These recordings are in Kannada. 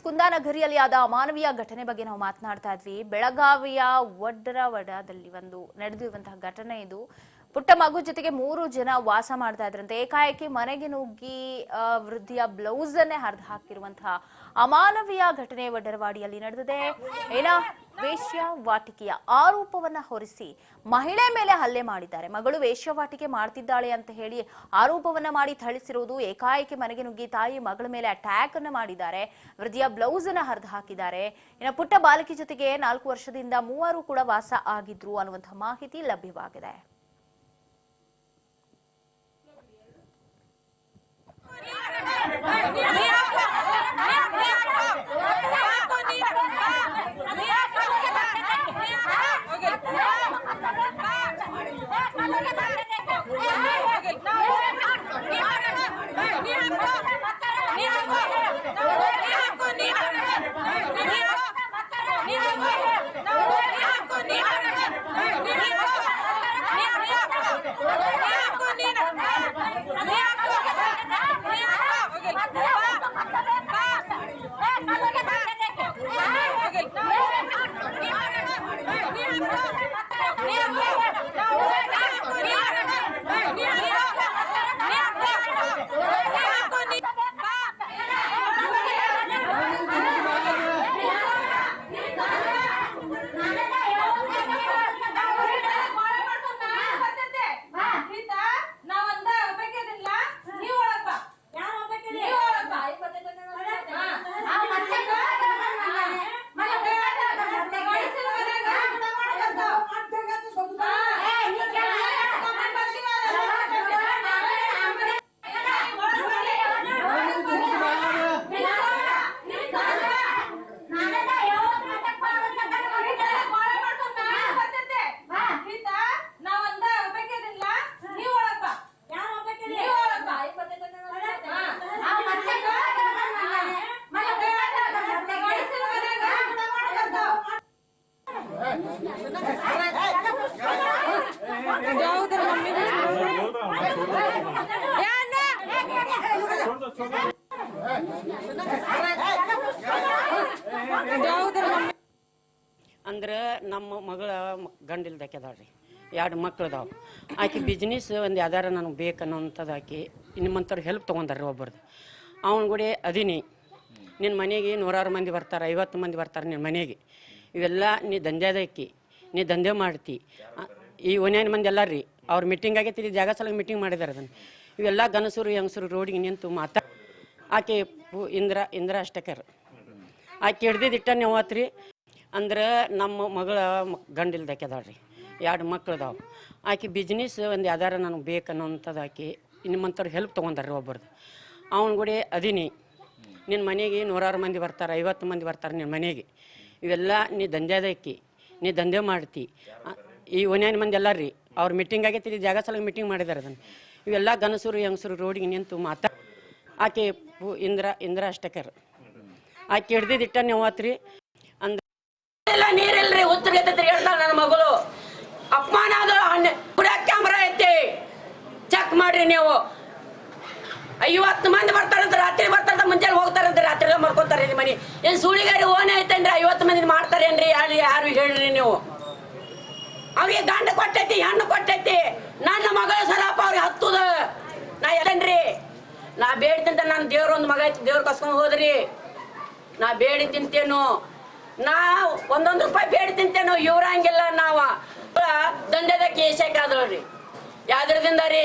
ಕುಂದಾನಗರಿಯಲ್ಲಿ ಆದ ಅಮಾನವೀಯ ಘಟನೆ ಬಗ್ಗೆ ನಾವು ಮಾತನಾಡ್ತಾ ಇದ್ವಿ. ಬೆಳಗಾವಿಯ ವಡ್ಡರವಡದಲ್ಲಿ ಒಂದು ನಡೆದಿರುವಂತಹ ಘಟನೆ ಇದು. ಪುಟ್ಟ ಮಗು ಜೊತೆಗೆ 3 ಜನ ವಾಸ ಮಾಡ್ತಾ ಇದ್ರಂತೆ. ಏಕಾಏಕಿ ಮನೆಗೆ ನುಗ್ಗಿ ವೃದ್ಧಿಯ ಬ್ಲೌಸ್ ಅನ್ನೇ ಹರಿದು ಹಾಕಿರುವಂತಹ ಅಮಾನವೀಯ ಘಟನೆ ವಡ್ಡರವಾಡಿಯಲ್ಲಿ ನಡೆದಿದೆ. ವೇಶ್ಯಾವಾಟಿಕೆಯ ಆರೋಪವನ್ನ ಹೊರಿಸಿ ಮಹಿಳೆ ಮೇಲೆ ಹಲ್ಲೆ ಮಾಡಿದ್ದಾರೆ. ಮಗಳು ವೇಶ್ಯಾವಾಟಿಕೆ ಮಾಡ್ತಿದ್ದಾಳೆ ಅಂತ ಹೇಳಿ ಆರೋಪವನ್ನ ಮಾಡಿ ಥಳಿಸಿರುವುದು. ಏಕಾಏಕಿ ಮನೆಗೆ ನುಗ್ಗಿ ತಾಯಿ ಮಗಳ ಮೇಲೆ ಅಟ್ಯಾಕ್ ಅನ್ನ ಮಾಡಿದ್ದಾರೆ. ವೃದ್ಧಿಯ ಬ್ಲೌಸ್ ಅನ್ನ ಹರಿದು ಹಾಕಿದ್ದಾರೆ. ಇನ್ನು ಪುಟ್ಟ ಬಾಲಕಿ ಜೊತೆಗೆ 4 ವರ್ಷದಿಂದ 3 ಕೂಡ ವಾಸ ಆಗಿದ್ರು ಅನ್ನುವಂತಹ ಮಾಹಿತಿ ಲಭ್ಯವಾಗಿದೆ. ಅಂದ್ರೆ ನಮ್ಮ ಮಗಳ ಗಂಡಿಲ್ದಾಕ್ಯದಾಳ್ರಿ 2 ಮಕ್ಳದಾವ. ಆಕೆ ಬಿಸ್ನೆಸ್ ಒಂದು ಯಾವ್ದಾರ ನನಗೆ ಬೇಕನ್ನೋಂಥದ್ದು ಆಕೆ ನಿಮ್ಮಂಥವ್ರು ಹೆಲ್ಪ್ ತೊಗೊಂಡಾರ್ರಿ ಒಬ್ಬರದು. ಅವನ ಕೂಡ ಅದೀನಿ ನಿನ್ನ ಮನೆಗೆ 100 ಮಂದಿ ಬರ್ತಾರೆ, 50 ಮಂದಿ ಬರ್ತಾರೆ ನಿನ್ನ ಮನೆಗೆ. ಇವೆಲ್ಲ ನೀ ದಂಧೆದಕ್ಕಿ ನೀ ದಂಧೆ ಮಾಡ್ತಿ. ಈ ಒನ್ಯಾನ ಮಂದಿ ಎಲ್ಲ ರೀ ಅವ್ರು ಮೀಟಿಂಗ್ ಆಗೈತಿ, ಜಾಗ ಸಲ ಮೀಟಿಂಗ್ ಮಾಡಿದಾರೆ. ಅದನ್ನು ಇವೆಲ್ಲ ಗನಸರು ಹೆಂಗಸರು ರೋಡಿಗೆ ನಿಂತು ಆಕೆ ಇಂದ್ರ ಅಷ್ಟಕರ್ ಆಕೆ ಹಿಡ್ದಿದ್ದಿಟ್ಟ ನೀವು ಆತ್ರಿ. ಅಂದ್ರೆ ನಮ್ಮ ಮಗಳ ಗಂಡಿಲ್ದಾಕ್ಯದಾಳ್ರಿ 2 ಮಕ್ಳದಾವ. ಆಕೆ ಬಿಸ್ನೆಸ್ ಒಂದು ಯಾವ್ದಾರ ನನಗೆ ಬೇಕನ್ನೋಂಥದ್ದು ಆಕೆ ನಿಮ್ಮಂಥವ್ರು ಹೆಲ್ಪ್ ತೊಗೊಂಡಾರ್ರಿ ಒಬ್ಬರದು. ಅವನ ಕೂಡ ಅದೀನಿ ನಿನ್ನ ಮನೆಗೆ 100 ಮಂದಿ ಬರ್ತಾರೆ, 50 ಮಂದಿ ಬರ್ತಾರೆ ನಿನ್ನ ಮನೆಗೆ. ಇವೆಲ್ಲ ನೀ ದಂಧೆದಕ್ಕಿ ನೀ ದಂಧೆ ಮಾಡ್ತಿ. ಈ ಒನ್ಯಾನ ಮಂದಿ ಎಲ್ಲ ರೀ ಅವ್ರು ಮೀಟಿಂಗ್ ಆಗೈತಿ, ಜಾಗ ಸಲ ಮೀಟಿಂಗ್ ಮಾಡಿದಾರೆ. ಅದನ್ನು ಇವೆಲ್ಲ ಗನಸರು ಹೆಂಗಸರು ರೋಡಿಗೆ ನಿಂತು ಆಕೆ ಇಂದ್ರ ಅಷ್ಟಕರ್ ಆಕೆ ಹಿಡ್ದಿದ್ದಿಟ್ಟ ನೀವು ಆತ್ರಿ. ಅಂದ್ರೆ ನೀರಿಲ್ರಿ ಉತ್ತರಗೈತಿ ಹೇಳ್ತಾಳ ನನ್ನ ಮಗಳು. ಅಪಮಾನ ಕ್ಯಾಮ್ರಾ ಐತಿ, ಚೆಕ್ ಮಾಡ್ರಿ ನೀವು. 50 ಮಂದಿ ಬರ್ತಾರಂತ, ರಾತ್ರಿ ಬರ್ತಾರಂತ, ಮುಂಜಾನೆ ಹೋಗ್ತಾರಂತ, ರಾತ್ರಿ ಎಲ್ಲ ಮಾಡ್ಕೊತಾರೆ ನಿಮ್ಮ ಮನೆ. ಏನ್ ಸುಳಿಗಾರಿ ಓನೇ ಐತೇನ್ರಿ? 50 ಮಂದಿ ಮಾಡ್ತಾರೇನ್ರಿ? ಯಾರು ಹೇಳ್ರಿ ನೀವು? ಅವ್ರಿಗೆ ಗಂಡ ಕೊಟ್ಟೈತಿ, ಹೆಣ್ಣು ಕೊಟ್ಟೈತಿ. ನನ್ನ ಮಗಳ ಸರಪ ಅವ್ರಿಗೆ ಹತ್ತದ. ನಾ ಎಲ್ಲೇನ್ರಿ? ನಾ ಬೇಡ್ತಿಂತ ನನ್ನ ದೇವ್ರ ಒಂದು ಮಗ ಐತಿ, ದೇವ್ರ ಕಸ್ಕೊಂಡು ಹೋದ್ರಿ. ನಾ ಬೇಡಿ ತಿಂತೇನು, ನಾ 1 ರೂಪಾಯಿ ಬೇಡಿ ತಿಂತೇನು. ಇವ್ರಂಗಿಲ್ಲ, ನಾವ ದಂಧೆದ ಕೇಸಾಕಾದ್ರಿ. ಯಾವ್ದ್ರದಿಂದ ರೀ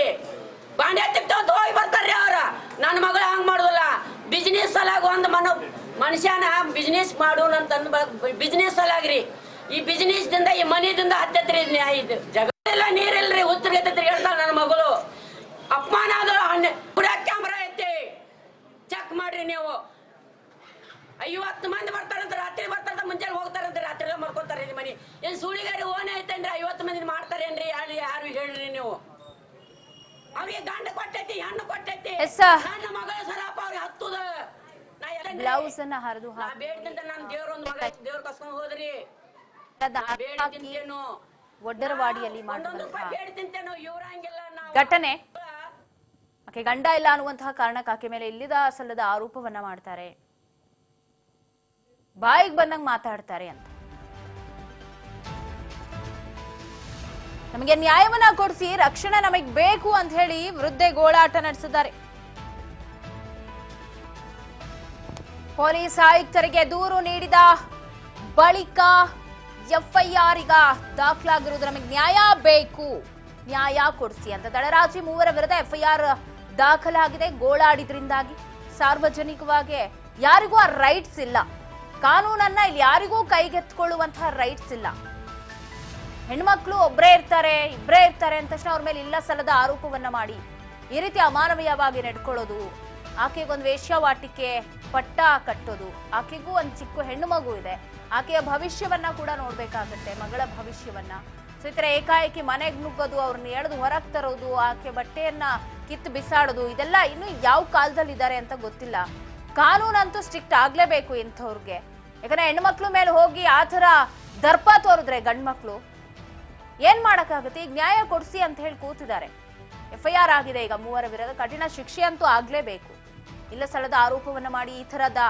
ಬಾಂಡೆ ತಿಕ್ತಂತ ಹೋಗಿ ಬರ್ತಾರ್ರಿ ಅವ್ರ. ನನ್ನ ಮಗಳು ಹಂಗ್ ಮಾಡುದಿಲ್ಲ. ಬಿಸ್ನೆಸ್ ಸಲಾಗ ಒಂದು ಮನುಷ್ಯನ ಬಿಸ್ನೆಸ್ ಮಾಡೋಣಂತಂದ್ ಬಿಸ್ನೆಸ್ ಸಲಾಗ್ರಿ. ಈ ಬಿಸ್ನೆಸ್ ದಿಂದ ಈ ಮನಿದಿಂದ ಹತ್ತತ್ರಿ ಇದು ಜಗತ್ತೆಲ್ಲ ನೀರಿಲ್ರಿ ಉತ್ತರಗೈತಿ ಹೇಳ್ತಾಳ ನನ್ನ ಮಗಳು. ಅಪಮಾನ ಕ್ಯಾಮ್ರಾ ಐತಿ, ಚೆಕ್ ಮಾಡ್ರಿ ನೀವು. 50 ಮಂದಿ ಬರ್ತಾರಂತ, ರಾತ್ರಿ ಬರ್ತಾರಂತ, ಮುಂಜಾನೆ ಹೋಗ್ತಾರಂತ, ರಾತ್ರಿ ಎಲ್ಲ ಮಾಡ್ಕೊತಾರೆ ನಿಮ್ಮ ಮನೆ. ಏನ್ ಸುಳಿಗಾರಿ ಓನೇ ಐತೇನ್ರಿ? 50 ಮಂದಿ ಮಾಡ್ತಾರೇನ್ರಿ? ಯಾರು ಹೇಳ್ರಿ ನೀವು? ಅವ್ರಿಗೆ ಗಂಡ ಕೊಟ್ಟೈತಿ, ಹೆಣ್ಣು ಕೊಟ್ಟೈತಿ. ನನ್ನ ಮಗಳ ಸರಪ ಅವ್ರಿಗೆ ಹತ್ತದ. ಬ್ಲೌಸ್ ಅನ್ನ ಹರಿದು ಬೇಡ್ತಂತ ನನ್ನ ದೇವ್ರ ಒಂದು ಮಗ ಐತಿ, ದೇವ್ರ ಕಸ್ಕೊಂಡು ಹೋದ್ರಿ. ವಡ್ಡರವಾಡಿಯಲ್ಲಿ ಘಟನೆ. ಆಕೆ ಗಂಡ ಇಲ್ಲ ಅನ್ನುವಂತಹ ಕಾರಣಕ್ಕೆ ಆಕೆ ಮೇಲೆ ಇಲ್ಲದ ಸಲ್ಲದ ಆರೋಪವನ್ನ ಮಾಡ್ತಾರೆ. ಬಾಯಿಗೆ ಬಂದಂಗ್ ಮಾತಾಡ್ತಾರೆ ಅಂತ. ನಮಗೆ ನ್ಯಾಯವನ್ನ ಕೊಡಿಸಿ, ರಕ್ಷಣೆ ನಮಗ್ ಬೇಕು ಅಂತ ಹೇಳಿ ವೃದ್ಧೆ ಗೋಳಾಟ ನಡೆಸಿದ್ದಾರೆ. ಪೊಲೀಸ್ ಆಯುಕ್ತರಿಗೆ ದೂರು ನೀಡಿದ ಬಳಿಕ ಎಫ್ಐಆರ್ ಈಗ ದಾಖಲಾಗಿರುವುದು. ನಮಗೆ ನ್ಯಾಯ ಬೇಕು, ನ್ಯಾಯ ಕೊಡಿಸಿ ಅಂತ ತಡರಾತ್ರಿ 3 ವಿರುದ್ಧ ಎಫ್ಐಆರ್ ದಾಖಲಾಗಿದೆ. ಗೋಳಾಡಿದ್ರಿಂದಾಗಿ ಸಾರ್ವಜನಿಕವಾಗಿ ಯಾರಿಗೂ ಆ ರೈಟ್ಸ್ ಇಲ್ಲ, ಕಾನೂನನ್ನ ಇಲ್ಲಿ ಯಾರಿಗೂ ಕೈಗೆತ್ತಿಕೊಳ್ಳುವಂತಹ ರೈಟ್ಸ್ ಇಲ್ಲ. ಹೆಣ್ಮಕ್ಳು ಒಬ್ಬರೇ ಇರ್ತಾರೆ, ಇಬ್ಬರೇ ಇರ್ತಾರೆ ಅಂತ ತಕ್ಷಣ ಅವ್ರ ಮೇಲೆ ಇಲ್ಲ ಸಲ್ಲದ ಆರೋಪವನ್ನ ಮಾಡಿ ಈ ರೀತಿ ಅಮಾನವೀಯವಾಗಿ ನಡ್ಕೊಳ್ಳೋದು, ಆಕೆಗೊಂದು ವೇಶ್ಯಾವಾಟಿಕೆ ಪಟ್ಟ ಕಟ್ಟೋದು, ಆಕೆಗೂ ಒಂದು ಚಿಕ್ಕ ಹೆಣ್ಣು ಮಗು ಇದೆ, ಆಕೆಯ ಭವಿಷ್ಯವನ್ನ ಕೂಡ ನೋಡ್ಬೇಕಾಗತ್ತೆ, ಮಗಳ ಭವಿಷ್ಯವನ್ನ. ಸೊ ಈ ತರ ಏಕಾಏಕಿ ಮನೆಗೆ ನುಗ್ಗೋದು, ಅವ್ರನ್ನ ಎಳೆದು ಹೊರಗೆ ತರೋದು, ಆಕೆ ಬಟ್ಟೆಯನ್ನ ಕಿತ್ತು ಬಿಸಾಡೋದು, ಇದೆಲ್ಲ ಇನ್ನು ಯಾವ ಕಾಲದಲ್ಲಿ ಇದ್ದಾರೆ ಅಂತ ಗೊತ್ತಿಲ್ಲ. ಕಾನೂನಂತೂ ಸ್ಟ್ರಿಕ್ಟ್ ಆಗ್ಲೇಬೇಕು ಇಂಥವ್ರಿಗೆ. ಯಾಕಂದ್ರೆ ಹೆಣ್ಮಕ್ಳು ಮೇಲೆ ಹೋಗಿ ಆ ತರ ದರ್ಪ ತೋರಿದ್ರೆ ಗಂಡ್ಮಕ್ಳು ಏನ್ ಮಾಡಕ್ಕಾಗುತ್ತೆ? ಈಗ ನ್ಯಾಯ ಕೊಡಿಸಿ ಅಂತ ಹೇಳಿ ಕೂತಿದ್ದಾರೆ. ಎಫ್ಐಆರ್ ಆಗಿದೆ ಈಗ 3 ವಿರುದ್ಧ. ಕಠಿಣ ಶಿಕ್ಷೆ ಅಂತೂ ಆಗ್ಲೇಬೇಕು. ಇಲ್ಲ ಸಲ್ಲದ ಆರೋಪವನ್ನ ಮಾಡಿ ಈ ತರದ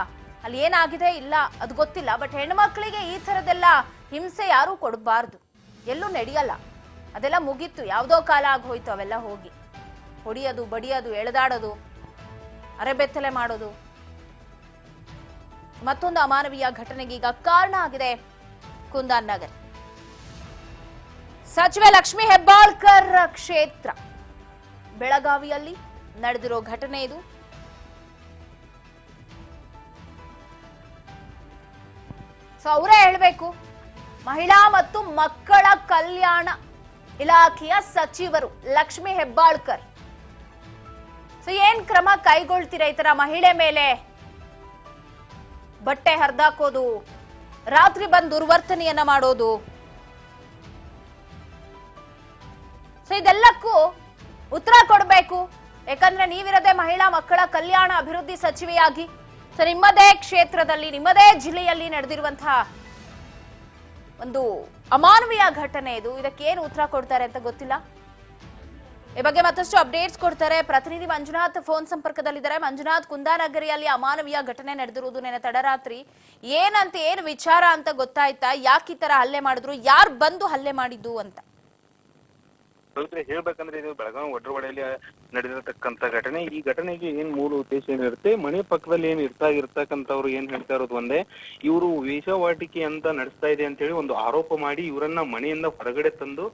ಅಲ್ಲಿ ಏನಾಗಿದೆ ಇಲ್ಲ ಅದು ಗೊತ್ತಿಲ್ಲ, ಬಟ್ ಹೆಣ್ಮಕ್ಳಿಗೆ ಈ ತರದೆಲ್ಲ ಹಿಂಸೆ ಯಾರು ಕೊಡಬಾರ್ದು, ಎಲ್ಲೂ ನಡೆಯಲ್ಲ. ಅದೆಲ್ಲ ಮುಗೀತು, ಯಾವ್ದೋ ಕಾಲ ಆಗೋಯ್ತು. ಅವೆಲ್ಲ ಹೋಗಿ ಹೊಡಿಯೋದು, ಬಡಿಯೋದು, ಎಳೆದಾಡೋದು, ಅರೆಬೆತ್ತಲೆ ಮಾಡೋದು ಮತ್ತೊಂದು ಅಮಾನವೀಯ ಘಟನೆಗೆ ಈಗ ಕಾರಣ ಆಗಿದೆ ಕುಂದಾನ್ ನಗರ್. ಸಚಿವೆ ಲಕ್ಷ್ಮಿ ಹೆಬ್ಬಾಳ್ಕರ್ ಕ್ಷೇತ್ರ ಬೆಳಗಾವಿಯಲ್ಲಿ ನಡೆದಿರೋ ಘಟನೆ ಇದು. ಸೊ ಅವರೇ ಹೇಳ್ಬೇಕು, ಮಹಿಳಾ ಮತ್ತು ಮಕ್ಕಳ ಕಲ್ಯಾಣ ಇಲಾಖೆಯ ಸಚಿವರು ಲಕ್ಷ್ಮಿ ಹೆಬ್ಬಾಳ್ಕರ್. ಸೊ ಏನ್ ಕ್ರಮ ಕೈಗೊಳ್ತೀರಾ? ಈ ತರ ಮಹಿಳೆ ಮೇಲೆ ಬಟ್ಟೆ ಹರಿದಾಕೋದು, ರಾತ್ರಿ ಬಂದು ದುರ್ವರ್ತನೆಯನ್ನ ಮಾಡೋದು, ಸೊ ಇದೆಲ್ಲಕ್ಕೂ ಉತ್ತರ ಕೊಡಬೇಕು. ಯಾಕಂದ್ರೆ ನೀವಿರದೆ ಮಹಿಳಾ ಮಕ್ಕಳ ಕಲ್ಯಾಣ ಅಭಿವೃದ್ಧಿ ಸಚಿವೆಯಾಗಿ, ಸೊ ನಿಮ್ಮದೇ ಕ್ಷೇತ್ರದಲ್ಲಿ ನಿಮ್ಮದೇ ಜಿಲ್ಲೆಯಲ್ಲಿ ನಡೆದಿರುವಂತಹ ಒಂದು ಅಮಾನವೀಯ ಘಟನೆ ಇದು. ಇದಕ್ಕೆ ಏನು ಉತ್ತರ ಕೊಡ್ತಾರೆ ಅಂತ ಗೊತ್ತಿಲ್ಲ. ಈ ಬಗ್ಗೆ ಮತ್ತಷ್ಟು ಅಪ್ಡೇಟ್ಸ್ ಕೊಡ್ತಾರೆ ಪ್ರತಿನಿಧಿ ಮಂಜುನಾಥ್ ಫೋನ್ ಸಂಪರ್ಕದಲ್ಲಿದ್ದಾರೆ. ಮಂಜುನಾಥ್, ಕುಂದಾನಗರಿಯಲ್ಲಿ ಅಮಾನವೀಯ ಘಟನೆ ನಡೆದಿರುವುದು ನೆನೆ ತಡರಾತ್ರಿ. ಏನು ವಿಚಾರ ಅಂತ ಗೊತ್ತಾಯ್ತಾ? ಯಾಕೆ ಈ ತರ ಹಲ್ಲೆ ಮಾಡಿದ್ರು? ಯಾರು ಬಂದು ಹಲ್ಲೆ ಮಾಡಿದ್ದು ಅಂತ ಹೇಳ್ಬೇಕಂದ್ರೆ ಇದು ಬೆಳಗಾವಿ ಒಡ್ರವಾಡೆಯಲ್ಲಿ ನಡೆದಿರತಕ್ಕಂತ ಘಟನೆ. ಈ ಘಟನೆಗೆ ಏನ್ ಮೂಲ ಉದ್ದೇಶ ಏನಿರುತ್ತೆ, ಮನೆ ಪಕ್ಕದಲ್ಲಿ ಏನ್ ಇರ್ತಕ್ಕಂಥವ್ರು ಏನ್ ಹೇಳ್ತಾ ಇರೋದು ಒಂದೇ, ಇವರು ವೇಷವಾಟಿಕೆ ಅಂತ ನಡೆಸ್ತಾ ಇದೆ ಅಂತ ಹೇಳಿ ಒಂದು ಆರೋಪ ಮಾಡಿ ಇವರನ್ನ ಮನೆಯಿಂದ ಹೊರಗಡೆ ತಂದು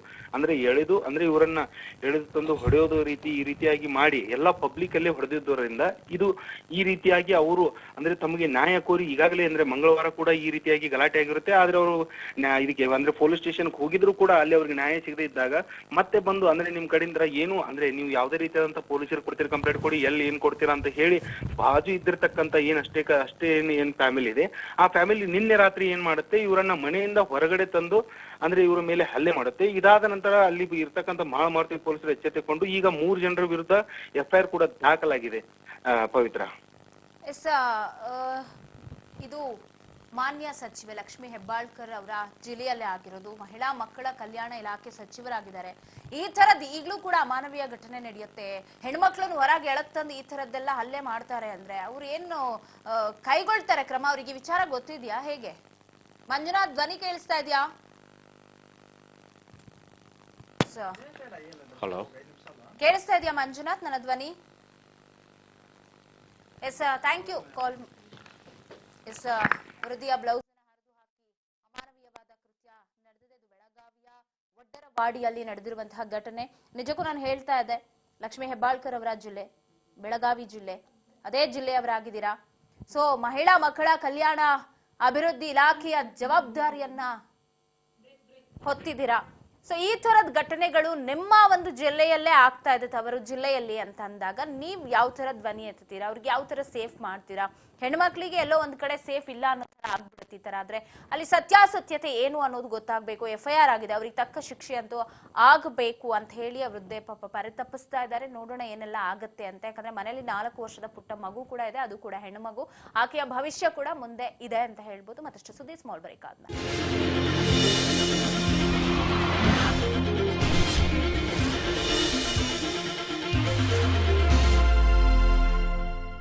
ಇವರನ್ನ ಎಳೆದು ತಂದು ಹೊಡೆಯೋದು ಈ ರೀತಿಯಾಗಿ ಮಾಡಿ ಎಲ್ಲ ಪಬ್ಲಿಕ್ ಅಲ್ಲೇ ಹೊಡೆದಿದ್ದರಿಂದ ಇದು ಈ ರೀತಿಯಾಗಿ ಅವರು ಅಂದ್ರೆ ತಮಗೆ ನ್ಯಾಯ ಕೋರಿ ಈಗಾಗಲೇ ಅಂದ್ರೆ ಮಂಗಳವಾರ ಕೂಡ ಈ ರೀತಿಯಾಗಿ ಗಲಾಟೆ ಆಗಿರುತ್ತೆ. ಆದ್ರೆ ಅವರು ಇದಕ್ಕೆ ಅಂದ್ರೆ ಪೊಲೀಸ್ ಸ್ಟೇಷನ್ಗೆ ಹೋಗಿದ್ರು ಕೂಡ ಅಲ್ಲಿ ಅವ್ರಿಗೆ ನ್ಯಾಯ ಸಿಗದೆ ಇದ್ದಾಗ ಮತ್ತೆ ಬಂದು ಅಂದ್ರೆ ನಿಮ್ ಕಡೆಯಿಂದ ಏನು ಅಂದ್ರೆ ನೀವು ಯಾವುದೇ ರೀತಿಯಾದಂತ ಪೊಲೀಸರು ಕೊಡ್ತೀರಿ ಕಂಪ್ಲೇಂಟ್ ಕೊಡಿ, ಎಲ್ಲಿ ಏನ್ ಕೊಡ್ತೀರಾ ಅಂತ ಹೇಳಿ ಬಾಜು ಇದ್ದಿರ್ತಕ್ಕಂತ ಅಷ್ಟೇ ಏನ್ ಫ್ಯಾಮಿಲಿ ಇದೆ, ಆ ಫ್ಯಾಮಿಲಿ ನಿನ್ನೆ ರಾತ್ರಿ ಏನ್ ಮಾಡುತ್ತೆ, ಇವರನ್ನ ಮನೆಯಿಂದ ಹೊರಗಡೆ ತಂದು ಅಂದ್ರೆ ಇವರ ಮೇಲೆ ಹಲ್ಲೆ ಮಾಡುತ್ತೆ. ಇದಾದ ನಂತರ ಅಲ್ಲಿ ಇರ್ತಕ್ಕಂಥ ಮಹಾಮಾರುತಿ ಪೊಲೀಸರು ಎಚ್ಚೆತ್ತುಕೊಂಡು ಈಗ 3 ಜನರ ವಿರುದ್ಧ ಎಫ್ಐಆರ್ ಕೂಡ ದಾಖಲಾಗಿದೆ. ಪವಿತ್ರ, ಇದು ಮಾನ್ಯ ಸಚಿವೆ ಲಕ್ಷ್ಮಿ ಹೆಬ್ಬಾಳ್ಕರ್ ಅವರ ಜಿಲ್ಲೆಯಲ್ಲೇ ಆಗಿರೋದು. ಮಹಿಳಾ ಮಕ್ಕಳ ಕಲ್ಯಾಣ ಇಲಾಖೆ ಸಚಿವರಾಗಿದ್ದಾರೆ. ಈ ತರದ್ ಈಗಲೂ ಕೂಡ ಅಮಾನವೀಯ ಘಟನೆ ನಡೆಯುತ್ತೆ, ಹೆಣ್ಮಕ್ಳನ್ನು ಹೊರಗೆ ಎಳತ್ತಂದು ಈ ತರದ್ದೆಲ್ಲ ಹಲ್ಲೆ ಮಾಡ್ತಾರೆ ಅಂದ್ರೆ ಅವ್ರು ಏನು ಕೈಗೊಳ್ತಾರೆ ಕ್ರಮ? ಅವರಿಗೆ ವಿಚಾರ ಗೊತ್ತಿದ್ಯಾ ಹೇಗೆ? ಮಂಜುನಾಥ್, ಧ್ವನಿ ಕೇಳಿಸ್ತಾ ಇದೆಯಾ? ಹಲೋ, ಕೇಳಿಸ್ತಾ ಇದೆಯಾ ಮಂಜುನಾಥ್ ನನ್ನ ಧ್ವನಿ? Yes, thank you call. Yes, ವೃದ್ಧಿಯ ಬ್ಲೌಸ್ ಹರಿದು ಹಾಕಿ ಅಮಾನವೀಯವಾದ ಕೃತ್ಯ ನಡೆದಿದೆ. ಇದು ಬೆಳಗಾವಿಯ ಒಡ್ಡರವಾಡಿಯಲ್ಲಿ ನಡೆದಿರುವಂತಹ ಘಟನೆ. ನಿಜಕ್ಕೂ ನಾನು ಹೇಳ್ತಾ ಇದ್ದೆ, ಲಕ್ಷ್ಮಿ ಹೆಬ್ಬಾಳ್ಕರ್ ಅವರ ಜಿಲ್ಲೆ ಬೆಳಗಾವಿ ಜಿಲ್ಲೆ, ಅದೇ ಜಿಲ್ಲೆಯವರಾಗಿದ್ದೀರಾ. ಸೊ ಮಹಿಳಾ ಮಕ್ಕಳ ಕಲ್ಯಾಣ ಅಭಿವೃದ್ಧಿ ಇಲಾಖೆಯ ಜವಾಬ್ದಾರಿಯನ್ನ ಹೊತ್ತಿದ್ದೀರಾ. ಸೊ ಈ ತರದ ಘಟನೆಗಳು ನಿಮ್ಮ ಒಂದು ಜಿಲ್ಲೆಯಲ್ಲೇ ಆಗ್ತಾ ಇದೆ, ತವರು ಜಿಲ್ಲೆಯಲ್ಲಿ ಅಂತ ಅಂದಾಗ ನೀವ್ ಯಾವ ತರ ಧ್ವನಿ ಎತ್ತೀರಾ? ಅವ್ರಿಗೆ ಯಾವ ತರ ಸೇಫ್ ಮಾಡ್ತೀರಾ? ಹೆಣ್ಮಕ್ಳಿಗೆ ಎಲ್ಲೋ ಒಂದ್ ಕಡೆ ಸೇಫ್ ಇಲ್ಲ ಅನ್ನೋ ತರ ಆಗ್ಬಿಡುತ್ತೆ. ಈ ತರ ಆದ್ರೆ ಅಲ್ಲಿ ಸತ್ಯಾಸತ್ಯತೆ ಏನು ಅನ್ನೋದು ಗೊತ್ತಾಗ್ಬೇಕು. ಎಫ್ಐಆರ್ ಆಗಿದೆ, ಅವ್ರಿಗೆ ತಕ್ಕ ಶಿಕ್ಷೆ ಅಂತೂ ಆಗಬೇಕು ಅಂತ ಹೇಳಿ ವೃದ್ಧೆ ಪಾಪ ಪರಿತಪಿಸ್ತಾ ಇದ್ದಾರೆ. ನೋಡೋಣ ಏನೆಲ್ಲ ಆಗತ್ತೆ ಅಂತ. ಯಾಕಂದ್ರೆ ಮನೇಲಿ 4 ವರ್ಷದ ಪುಟ್ಟ ಮಗು ಕೂಡ ಇದೆ, ಅದು ಕೂಡ ಹೆಣ್ಣು ಮಗು. ಆಕೆಯ ಭವಿಷ್ಯ ಕೂಡ ಮುಂದೆ ಇದೆ ಅಂತ ಹೇಳ್ಬೋದು. ಮತ್ತಷ್ಟು ಸುದ್ದಿ ಸ್ಮಾಲ್ ಬ್ರೇಕ್ ಆದ್ಮೇಲೆ.